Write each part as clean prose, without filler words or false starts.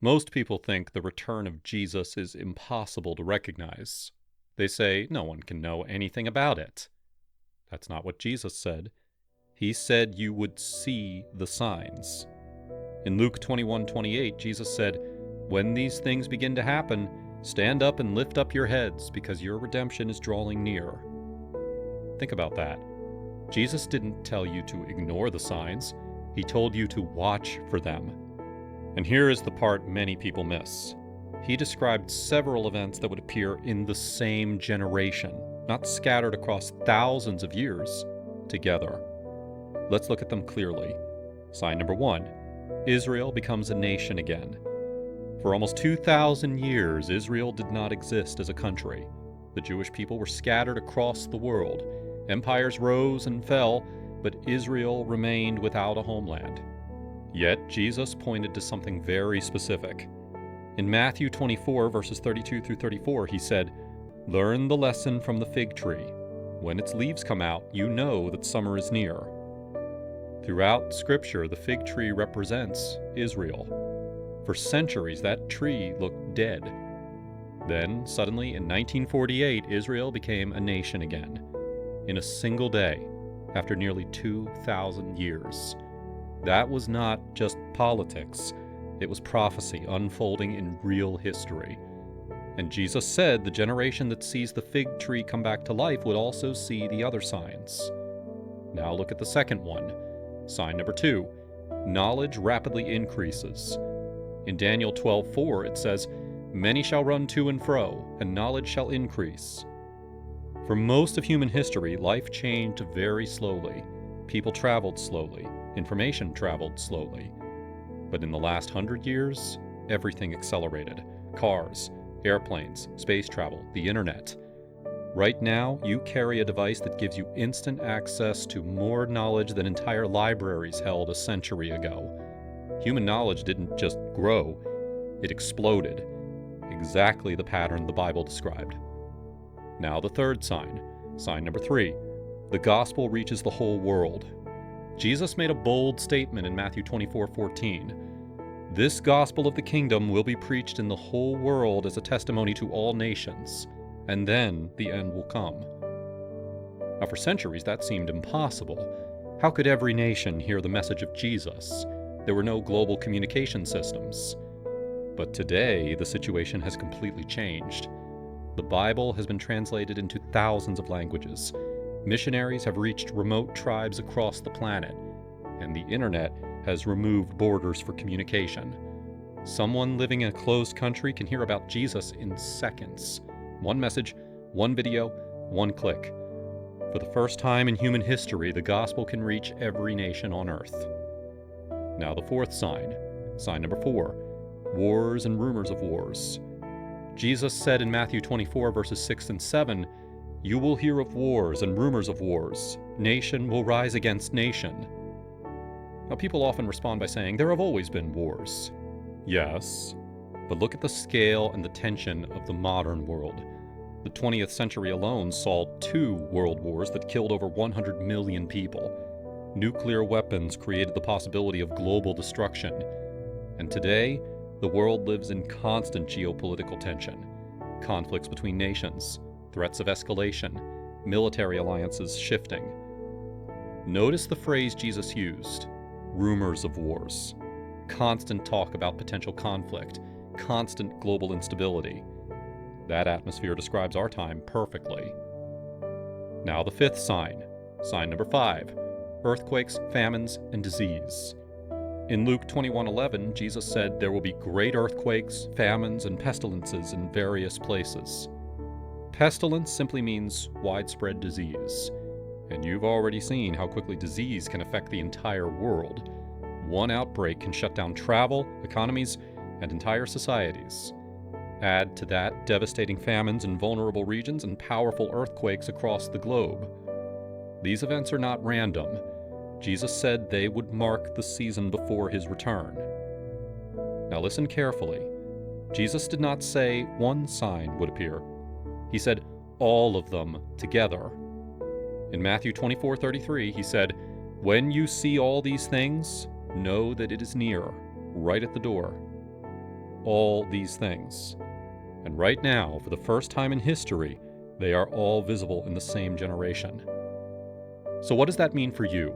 Most people think the return of Jesus is impossible to recognize. They say no one can know anything about it. That's not what Jesus said. He said you would see the signs. In Luke 21:28, Jesus said, "When these things begin to happen, stand up and lift up your heads, because your redemption is drawing near." Think about that. Jesus didn't tell you to ignore the signs. He told you to watch for them. And here is the part many people miss. He described several events that would appear in the same generation, not scattered across thousands of years, together. Let's look at them clearly. Sign number 1. Israel becomes a nation again. For almost 2,000 years, Israel did not exist as a country. The Jewish people were scattered across the world. Empires rose and fell, but Israel remained without a homeland. Yet Jesus pointed to something very specific. In Matthew 24, verses 32 through 34, he said, "Learn the lesson from the fig tree. When its leaves come out, you know that summer is near." Throughout Scripture, the fig tree represents Israel. For centuries, that tree looked dead. Then, suddenly, in 1948, Israel became a nation again. In a single day, after nearly 2,000 years. That was not just politics. It was prophecy unfolding in real history. And Jesus said the generation that sees the fig tree come back to life would also see the other signs. Now look at the second one. Sign number 2. Knowledge rapidly increases. In Daniel 12:4 it says, "Many shall run to and fro, and knowledge shall increase." For most of human history, life changed very slowly. People traveled slowly. Information traveled slowly. But in the last 100 years, everything accelerated. Cars, airplanes, space travel, the internet. Right now, you carry a device that gives you instant access to more knowledge than entire libraries held a century ago. Human knowledge didn't just grow, it exploded. Exactly the pattern the Bible described. Now the third sign. Sign number 3. The gospel reaches the whole world. Jesus made a bold statement in Matthew 24:14. "This gospel of the kingdom will be preached in the whole world as a testimony to all nations, and then the end will come." Now for centuries that seemed impossible. How could every nation hear the message of Jesus? There were no global communication systems. But today, the situation has completely changed. The Bible has been translated into thousands of languages. Missionaries have reached remote tribes across the planet, and the internet has removed borders for communication. Someone living in a closed country can hear about Jesus in seconds. One message, one video, one click. For the first time in human history, the gospel can reach every nation on earth. Now the fourth sign. Sign number 4. Wars and rumors of wars. Jesus said in Matthew 24, verses 6 and 7, "You will hear of wars and rumors of wars. Nation will rise against nation." Now people often respond by saying, there have always been wars. Yes, but look at the scale and the tension of the modern world. The 20th century alone saw 2 world wars that killed over 100 million people. Nuclear weapons created the possibility of global destruction. And today, the world lives in constant geopolitical tension. Conflicts between nations, threats of escalation, military alliances shifting. Notice the phrase Jesus used, rumors of wars. Constant talk about potential conflict, constant global instability. That atmosphere describes our time perfectly. Now the fifth sign. Sign number 5. Earthquakes, famines, and disease. In Luke 21:11, Jesus said there will be great earthquakes, famines, and pestilences in various places. Pestilence simply means widespread disease. And you've already seen how quickly disease can affect the entire world. One outbreak can shut down travel, economies, and entire societies. Add to that devastating famines in vulnerable regions and powerful earthquakes across the globe. These events are not random. Jesus said they would mark the season before his return. Now listen carefully. Jesus did not say one sign would appear. He said all of them together. In Matthew 24:33, he said, "When you see all these things, know that it is near, right at the door." all these things. And right now, for the first time in history, they are all visible in the same generation. So what does that mean for you?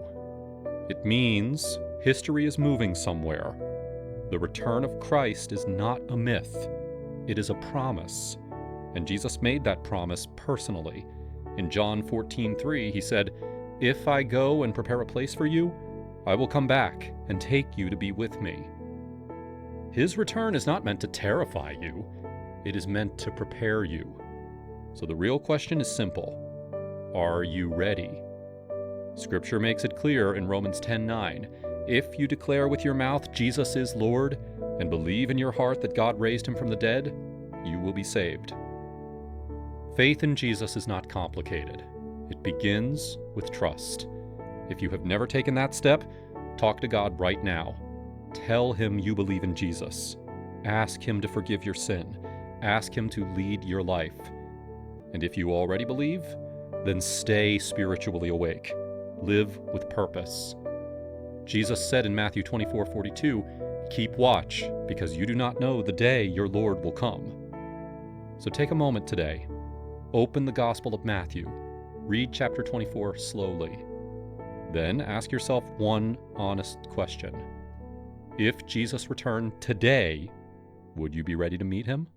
It means history is moving somewhere. The return of Christ is not a myth. It is a promise. And Jesus made that promise personally. In John 14:3, he said, "If I go and prepare a place for you, I will come back and take you to be with me." His return is not meant to terrify you. It is meant to prepare you. So the real question is simple. Are you ready? Scripture makes it clear in Romans 10:9, "If you declare with your mouth Jesus is Lord and believe in your heart that God raised him from the dead, you will be saved." Faith in Jesus is not complicated. It begins with trust. If you have never taken that step, talk to God right now. Tell him you believe in Jesus. Ask him to forgive your sin. Ask him to lead your life. And if you already believe, then stay spiritually awake. Live with purpose. Jesus said in Matthew 24:42, "Keep watch, because you do not know the day your Lord will come." So take a moment today. Open the Gospel of Matthew. Read chapter 24 slowly. Then ask yourself one honest question. If Jesus returned today, would you be ready to meet him?